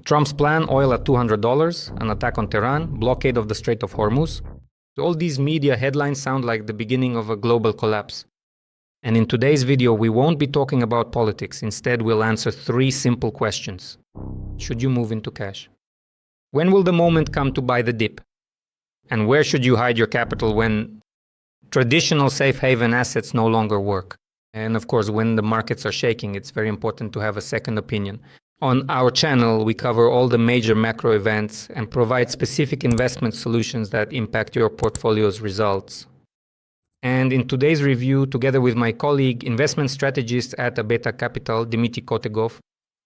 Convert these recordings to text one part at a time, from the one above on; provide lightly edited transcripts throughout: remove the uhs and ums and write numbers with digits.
Trump's plan, oil at $200, an attack on Tehran, blockade of the Strait of Hormuz. All these media headlines sound like the beginning of a global collapse. And in today's video, we won't be talking about politics. Instead, we'll answer 3 simple questions. Should you move into cash? When will the moment come to buy the dip? And where should you hide your capital when traditional safe haven assets no longer work? And of course, when the markets are shaking, it's very important to have a second opinion. On our channel, we cover all the major macro events and provide specific investment solutions that impact your portfolio's results. And in today's review, together with my colleague, investment strategist at Abeta Capital, Dmitry Kotegov,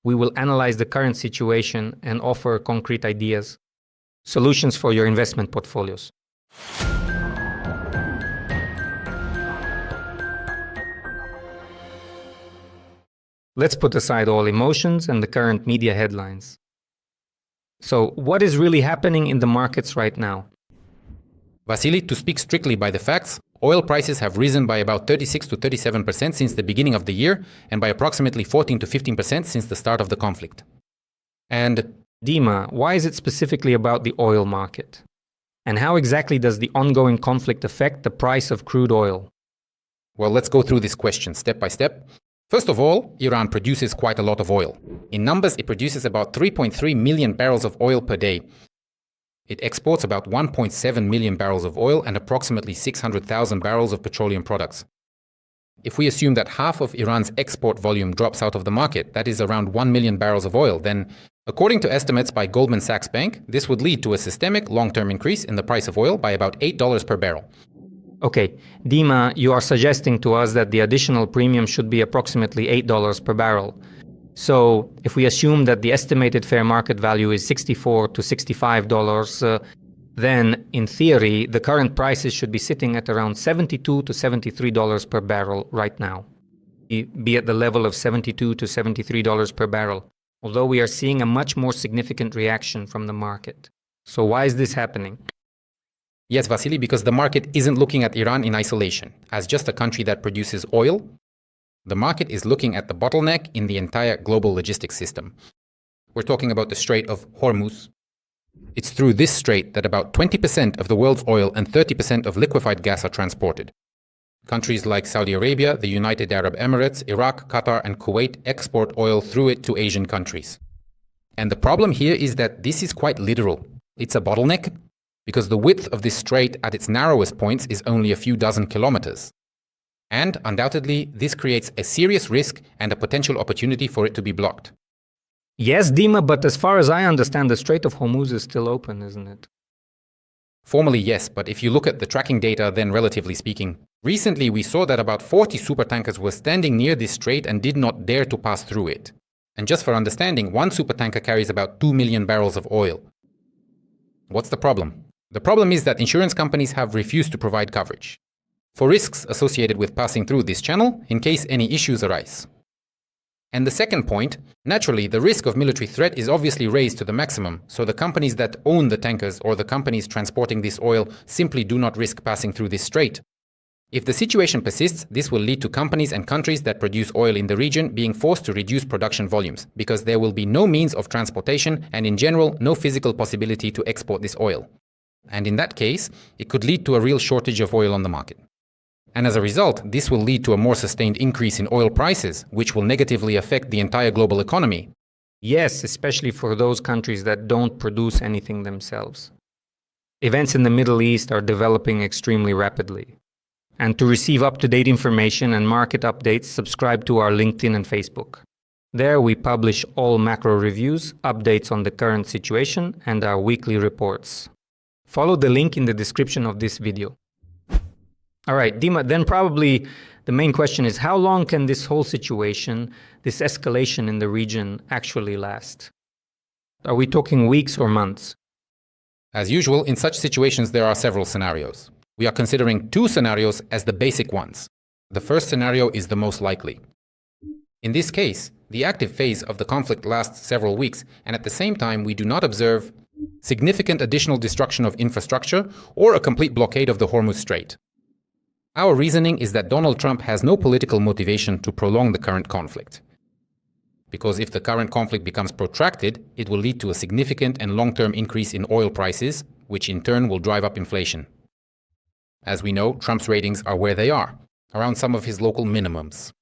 we will analyze the current situation and offer concrete ideas, solutions for your investment portfolios. Let's put aside all emotions and the current media headlines. So, what is really happening in the markets right now? Vasily, to speak strictly by the facts, oil prices have risen by about 36 to 37% since the beginning of the year and by approximately 14 to 15% since the start of the conflict. And Dima, why is it specifically about the oil market? And how exactly does the ongoing conflict affect the price of crude oil? well, let's go through this question step by step. First of all, Iran produces quite a lot of oil. In numbers, it produces about 3.3 million barrels of oil per day. It exports about 1.7 million barrels of oil and approximately 600,000 barrels of petroleum products. If we assume that half of Iran's export volume drops out of the market, that is around 1 million barrels of oil, then, according to estimates by Goldman Sachs Bank, this would lead to a systemic long-term increase in the price of oil by about $8 per barrel. Okay, Dima, you are suggesting to us that the additional premium should be approximately $8 per barrel. So, if we assume that the estimated fair market value is $64 to $65, then, in theory, the current prices should be sitting at around $72 to $73 per barrel right now. Be at the level of $72 to $73 per barrel, although we are seeing a much more significant reaction from the market. So why is this happening? Yes, Vasily, because the market isn't looking at Iran in isolation, as just a country that produces oil. The market is looking at the bottleneck in the entire global logistics system. We're talking about the Strait of Hormuz. It's through this strait that about 20% of the world's oil and 30% of liquefied gas are transported. Countries like Saudi Arabia, the United Arab Emirates, Iraq, Qatar, and Kuwait export oil through it to Asian countries. And the problem here is that this is quite literal. It's a bottleneck because the width of this strait at its narrowest points is only a few dozen kilometers. And, undoubtedly, this creates a serious risk and a potential opportunity for it to be blocked. Yes, Dima, but as far as I understand, the Strait of Hormuz is still open, isn't it? Formally, yes, but if you look at the tracking data, then relatively speaking. Recently, we saw that about 40 supertankers were standing near this strait and did not dare to pass through it. And just for understanding, one supertanker carries about 2 million barrels of oil. What's the problem? The problem is that insurance companies have refused to provide coverage for risks associated with passing through this channel in case any issues arise. And the second point, naturally, the risk of military threat is obviously raised to the maximum, so the companies that own the tankers or the companies transporting this oil simply do not risk passing through this strait. If the situation persists, this will lead to companies and countries that produce oil in the region being forced to reduce production volumes, because there will be no means of transportation and, in general, no physical possibility to export this oil. And in that case, it could lead to a real shortage of oil on the market. And as a result, this will lead to a more sustained increase in oil prices, which will negatively affect the entire global economy. Yes, especially for those countries that don't produce anything themselves. Events in the Middle East are developing extremely rapidly. And to receive up-to-date information and market updates, subscribe to our LinkedIn and Facebook. There we publish all macro reviews, updates on the current situation, and our weekly reports. Follow the link in the description of this video. All right, Dima, then probably the main question is, how long can this whole situation, this escalation in the region, actually last? Are we talking weeks or months? As usual, in such situations there are several scenarios. We are considering 2 scenarios as the basic ones. The first scenario is the most likely. In this case, the active phase of the conflict lasts several weeks, and at the same time we do not observe significant additional destruction of infrastructure or a complete blockade of the Hormuz Strait. Our reasoning is that Donald Trump has no political motivation to prolong the current conflict. because if the current conflict becomes protracted, it will lead to a significant and long-term increase in oil prices, which in turn will drive up inflation. As we know, Trump's ratings are where they are, around some of his local minimums.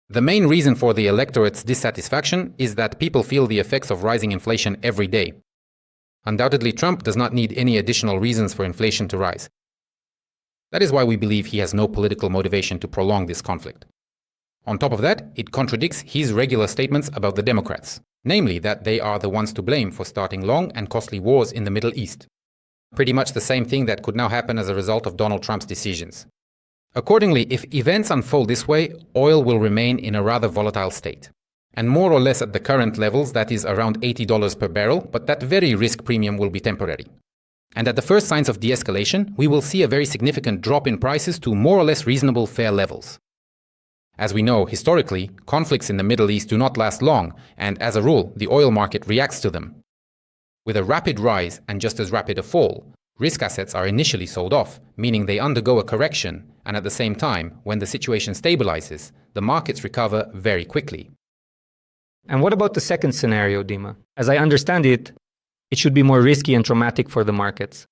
The main reason for the electorate's dissatisfaction is that people feel the effects of rising inflation every day. Undoubtedly, Trump does not need any additional reasons for inflation to rise. That is why we believe he has no political motivation to prolong this conflict. On top of that, it contradicts his regular statements about the Democrats, namely that they are the ones to blame for starting long and costly wars in the Middle East. Pretty much the same thing that could now happen as a result of Donald Trump's decisions. Accordingly, if events unfold this way, oil will remain in a rather volatile state. And more or less at the current levels, that is around $80 per barrel, but that very risk premium will be temporary. And at the first signs of de-escalation, we will see a very significant drop in prices to more or less reasonable fair levels. As we know, historically, conflicts in the Middle East do not last long, and as a rule, the oil market reacts to them. With a rapid rise and just as rapid a fall, risk assets are initially sold off, meaning they undergo a correction, and at the same time, when the situation stabilizes, the markets recover very quickly. And what about the second scenario, Dima? As I understand it, it should be more risky and traumatic for the markets.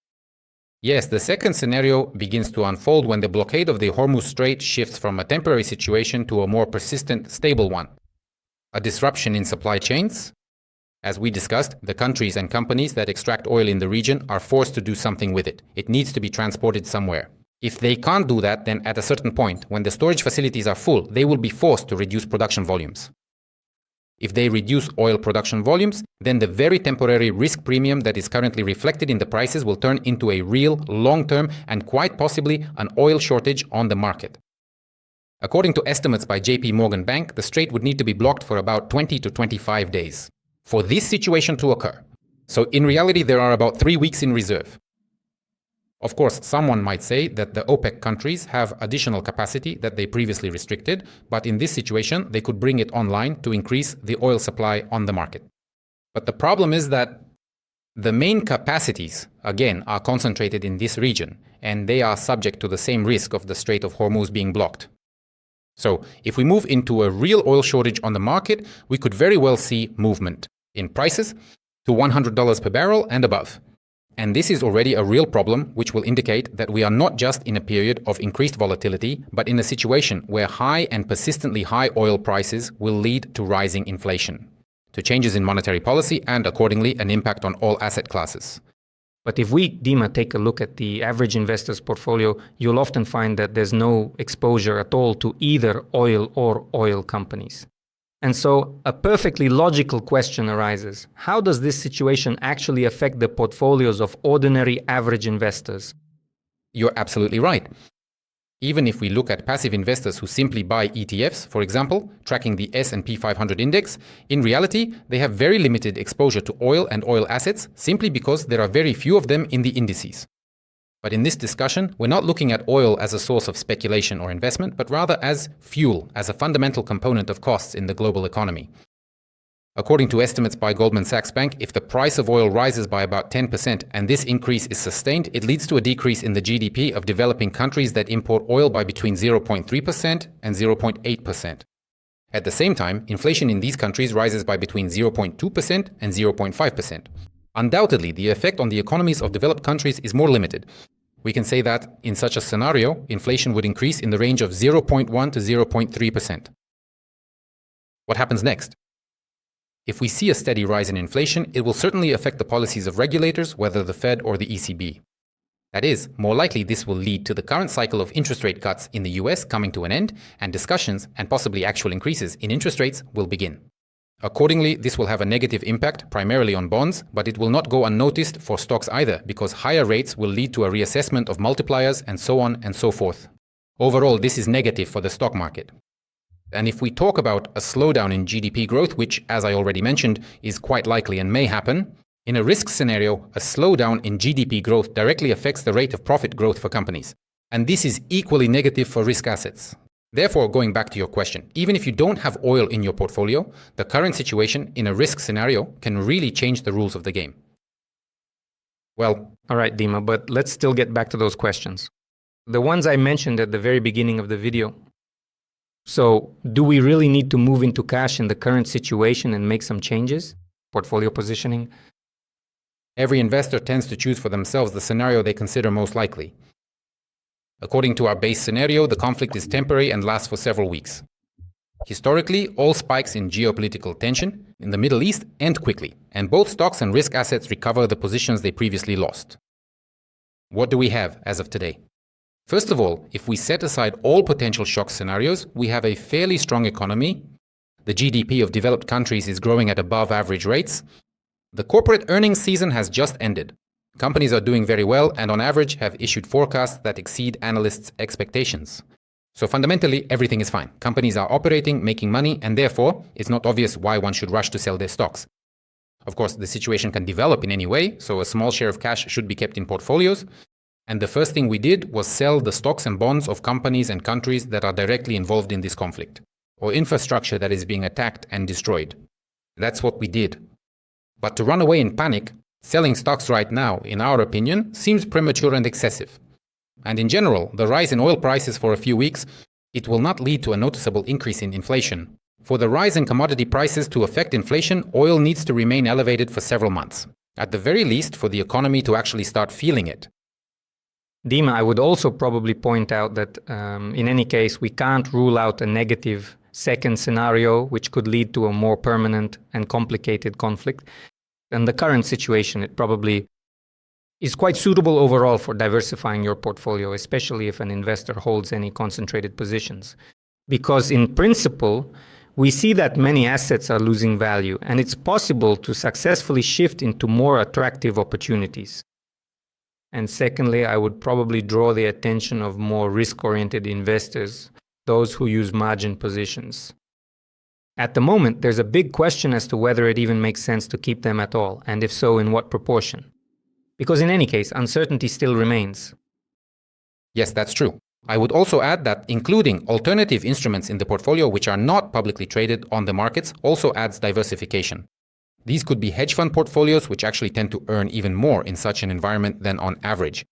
Yes, the second scenario begins to unfold when the blockade of the Hormuz Strait shifts from a temporary situation to a more persistent, stable one. A disruption in supply chains. As we discussed, the countries and companies that extract oil in the region are forced to do something with it. It needs to be transported somewhere. If they can't do that, then at a certain point, when the storage facilities are full, they will be forced to reduce production volumes. If they reduce oil production volumes, then the very temporary risk premium that is currently reflected in the prices will turn into a real, long-term, and quite possibly an oil shortage on the market. According to estimates by JP Morgan Bank, the strait would need to be blocked for about 20 to 25 days for this situation to occur. So in reality, there are about 3 weeks in reserve. Of course, someone might say that the OPEC countries have additional capacity that they previously restricted, but in this situation, they could bring it online to increase the oil supply on the market. But the problem is that the main capacities, again, are concentrated in this region, and they are subject to the same risk of the Strait of Hormuz being blocked. So, if we move into a real oil shortage on the market, we could very well see movement in prices to $100 per barrel and above. And this is already a real problem, which will indicate that we are not just in a period of increased volatility, but in a situation where high and persistently high oil prices will lead to rising inflation, to changes in monetary policy, and accordingly an impact on all asset classes. But if we, Dima, take a look at the average investor's portfolio, you'll often find that there's no exposure at all to either oil or oil companies. And so a perfectly logical question arises. How does this situation actually affect the portfolios of ordinary average investors? You're absolutely right. Even if we look at passive investors who simply buy ETFs, for example, tracking the S&P 500 index, in reality, they have very limited exposure to oil and oil assets simply because there are very few of them in the indices. But in this discussion, we're not looking at oil as a source of speculation or investment, but rather as fuel, as a fundamental component of costs in the global economy. According to estimates by Goldman Sachs Bank, if the price of oil rises by about 10% and this increase is sustained, it leads to a decrease in the GDP of developing countries that import oil by between 0.3% and 0.8%. At the same time, inflation in these countries rises by between 0.2% and 0.5%. Undoubtedly, the effect on the economies of developed countries is more limited. We can say that, in such a scenario, inflation would increase in the range of 0.1 to 0.3%. What happens next? If we see a steady rise in inflation, it will certainly affect the policies of regulators, whether the Fed or the ECB. That is, more likely this will lead to the current cycle of interest rate cuts in the US coming to an end, and discussions and possibly actual increases in interest rates will begin. Accordingly, this will have a negative impact primarily on bonds, but it will not go unnoticed for stocks either, because higher rates will lead to a reassessment of multipliers and so on and so forth. Overall, this is negative for the stock market. And if we talk about a slowdown in GDP growth, which, as I already mentioned, is quite likely and may happen, in a risk scenario, a slowdown in GDP growth directly affects the rate of profit growth for companies. And this is equally negative for risk assets. Therefore, going back to your question, even if you don't have oil in your portfolio, the current situation in a risk scenario can really change the rules of the game. Well, all right, Dima, but let's still get back to those questions. The ones I mentioned at the very beginning of the video. So, do we really need to move into cash in the current situation and make some changes? Portfolio positioning? Every investor tends to choose for themselves the scenario they consider most likely. According to our base scenario, the conflict is temporary and lasts for several weeks. Historically, all spikes in geopolitical tension in the Middle East end quickly, and both stocks and risk assets recover the positions they previously lost. What do we have as of today? First of all, if we set aside all potential shock scenarios, we have a fairly strong economy. The GDP of developed countries is growing at above average rates. The corporate earnings season has just ended. Companies are doing very well and on average have issued forecasts that exceed analysts' expectations. So fundamentally, everything is fine. Companies are operating, making money, and therefore, it's not obvious why one should rush to sell their stocks. Of course, the situation can develop in any way, so a small share of cash should be kept in portfolios. And the first thing we did was sell the stocks and bonds of companies and countries that are directly involved in this conflict, or infrastructure that is being attacked and destroyed. That's what we did. But to run away in panic, selling stocks right now, in our opinion, seems premature and excessive. And in general, the rise in oil prices for a few weeks, it will not lead to a noticeable increase in inflation. For the rise in commodity prices to affect inflation, oil needs to remain elevated for several months. At the very least, for the economy to actually start feeling it. Dima, I would also probably point out that in any case, we can't rule out a negative second scenario, which could lead to a more permanent and complicated conflict. And the current situation, it probably is quite suitable overall for diversifying your portfolio, especially if an investor holds any concentrated positions. Because in principle, we see that many assets are losing value, and it's possible to successfully shift into more attractive opportunities. And secondly, I would probably draw the attention of more risk-oriented investors, those who use margin positions. At the moment, there's a big question as to whether it even makes sense to keep them at all, and if so, in what proportion. Because in any case, uncertainty still remains. Yes, that's true. I would also add that including alternative instruments in the portfolio which are not publicly traded on the markets also adds diversification. These could be hedge fund portfolios which actually tend to earn even more in such an environment than on average.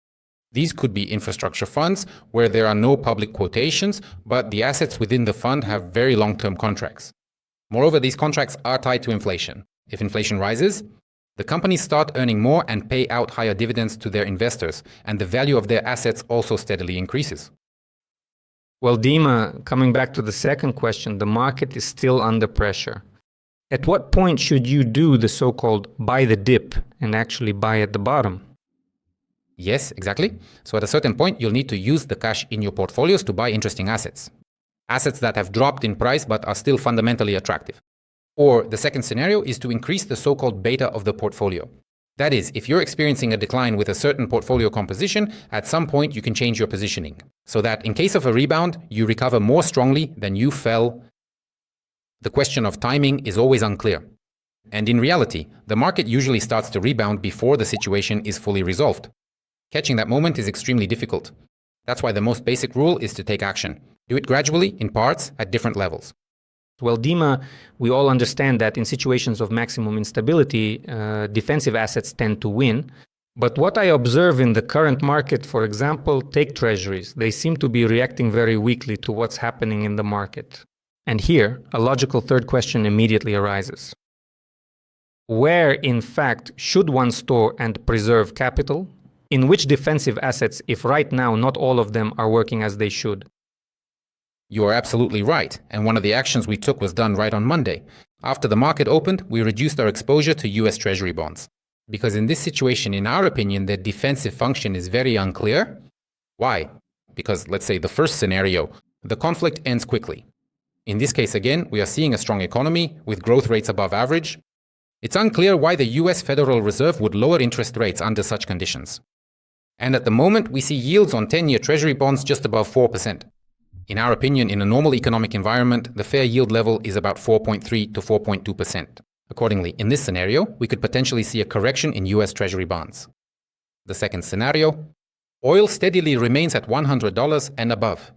These could be infrastructure funds where there are no public quotations, but the assets within the fund have very long-term contracts. Moreover, these contracts are tied to inflation. If inflation rises, the companies start earning more and pay out higher dividends to their investors, and the value of their assets also steadily increases. Well, Dima, coming back to the second question, the market is still under pressure. At what point should you do the so-called buy the dip and actually buy at the bottom? Yes, exactly. So at a certain point, you'll need to use the cash in your portfolios to buy interesting assets. Assets that have dropped in price but are still fundamentally attractive. Or the second scenario is to increase the so-called beta of the portfolio. That is, if you're experiencing a decline with a certain portfolio composition, at some point you can change your positioning, so that in case of a rebound, you recover more strongly than you fell. The question of timing is always unclear. And in reality, the market usually starts to rebound before the situation is fully resolved. Catching that moment is extremely difficult. That's why the most basic rule is to take action. Do it gradually, in parts, at different levels. Well, Dima, we all understand that in situations of maximum instability, defensive assets tend to win. But what I observe in the current market, for example, take Treasuries. They seem to be reacting very weakly to what's happening in the market. And here, a logical third question immediately arises. Where, in fact, should one store and preserve capital? In which defensive assets, if right now not all of them are working as they should? You are absolutely right, and one of the actions we took was done right on Monday. After the market opened, we reduced our exposure to US Treasury bonds. Because in this situation, in our opinion, their defensive function is very unclear. Why? Because, let's say, the first scenario, the conflict ends quickly. In this case, again, we are seeing a strong economy with growth rates above average. It's unclear why the US Federal Reserve would lower interest rates under such conditions. And at the moment, we see yields on 10-year Treasury bonds just above 4%. In our opinion, in a normal economic environment, the fair yield level is about 4.3 to 4.2%. Accordingly, in this scenario, we could potentially see a correction in US Treasury bonds. The second scenario, oil steadily remains at $100 and above.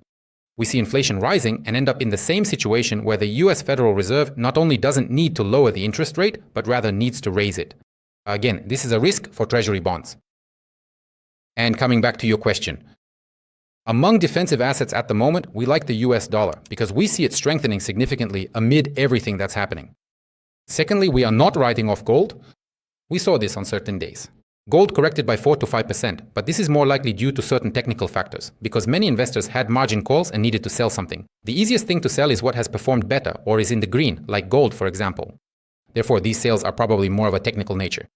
We see inflation rising and end up in the same situation where the US Federal Reserve not only doesn't need to lower the interest rate, but rather needs to raise it. Again, this is a risk for Treasury bonds. And coming back to your question, Among defensive assets at the moment, we like the US dollar because we see it strengthening significantly amid everything that's happening. Secondly, we are not writing off gold. We saw this on certain days. Gold corrected by 4 to 5%, but this is more likely due to certain technical factors, because many investors had margin calls and needed to sell something. The easiest thing to sell is what has performed better or is in the green, like gold, for example. Therefore, these sales are probably more of a technical nature.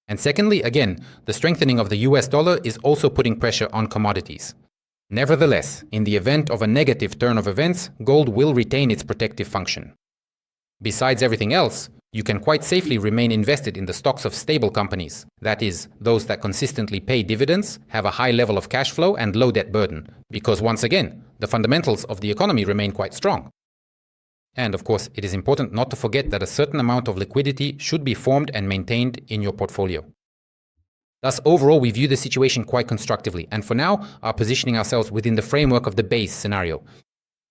And secondly, again, the strengthening of the US dollar is also putting pressure on commodities. Nevertheless, in the event of a negative turn of events, gold will retain its protective function. Besides everything else, you can quite safely remain invested in the stocks of stable companies, that is, those that consistently pay dividends, have a high level of cash flow and low debt burden, because once again, the fundamentals of the economy remain quite strong. And of course, it is important not to forget that a certain amount of liquidity should be formed and maintained in your portfolio. Thus, overall, we view the situation quite constructively, and for now, are positioning ourselves within the framework of the base scenario.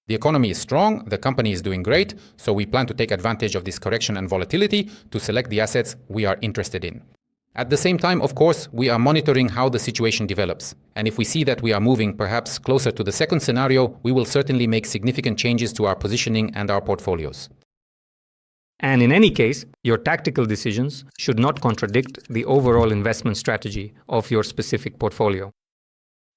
The economy is strong, the company is doing great, so we plan to take advantage of this correction and volatility to select the assets we are interested in. At the same time, of course, we are monitoring how the situation develops. And if we see that we are moving perhaps closer to the second scenario, we will certainly make significant changes to our positioning and our portfolios. And in any case, your tactical decisions should not contradict the overall investment strategy of your specific portfolio.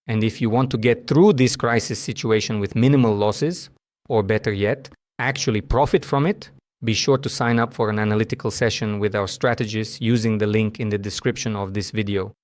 And if you want to get through this crisis situation with minimal losses, or better yet, actually profit from it, be sure to sign up for an analytical session with our strategists using the link in the description of this video.